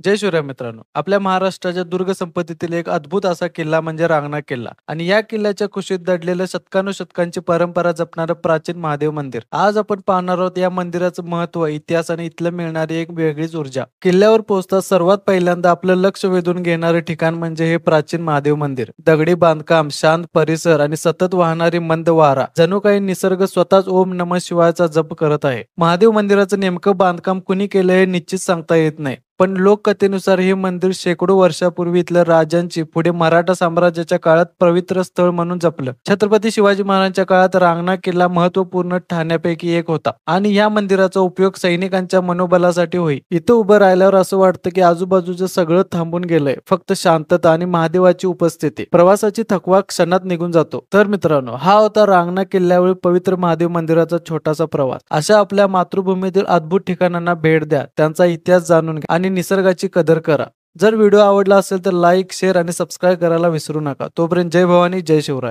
जय शिवराय मित्रांनो. आपल्या महाराष्ट्राच्या दुर्ग संपत्तीतील एक अद्भुत असा किल्ला म्हणजे रांगणा किल्ला आणि या किल्ल्याच्या कुशीत दडलेलं शतकानुशतकांची परंपरा जपणारं प्राचीन महादेव मंदिर. आज आपण पाहणार आहोत या मंदिराचं महत्व, इतिहास आणि इथलं मिळणारी एक वेगळीच ऊर्जा. किल्ल्यावर पोहोचताच सर्वात पहिल्यांदा आपलं लक्ष वेधून घेणारे ठिकाण म्हणजे हे प्राचीन महादेव मंदिर. दगडी बांधकाम, शांत परिसर आणि सतत वाहणारी मंद वारा, जणू काही निसर्ग स्वतःच ओम नमः शिवायचा जप करत आहे. महादेव मंदिराचं नेमकं बांधकाम कुणी केलं हे निश्चित सांगता येत नाही. पण लोककथेनुसार हे मंदिर शेकडो वर्षापूर्वी इथल्या राजांची पुढे मराठा साम्राज्याच्या काळात पवित्र स्थळ म्हणून जपलं. छत्रपती शिवाजी महाराजांच्या काळात रांगणा किल्ला महत्वपूर्ण ठाण्यापैकी एक होता आणि या मंदिराचा उपयोग सैनिकांच्या मनोबलासाठी होई. इथं उभं राहिल्यावर असं वाटतं की आजूबाजूचं सगळं थांबून गेलंय, फक्त शांतता आणि महादेवाची उपस्थिती. प्रवासाची थकवा क्षणात निघून जातो. तर मित्रांनो, हा होता रांगणा किल्ल्यावर पवित्र महादेव मंदिराचा छोटासा प्रवास. अशा आपल्या मातृभूमीतील अद्भुत ठिकाणांना भेट द्या, त्यांचा इतिहास जाणून घ्या आणि निसर्गाची कदर करा. जर व्हिडिओ आवडला असेल तर लाईक, शेअर आणि सबस्क्राईब करायला विसरू नका. तोपर्यंत जय भवानी, जय शिवराय.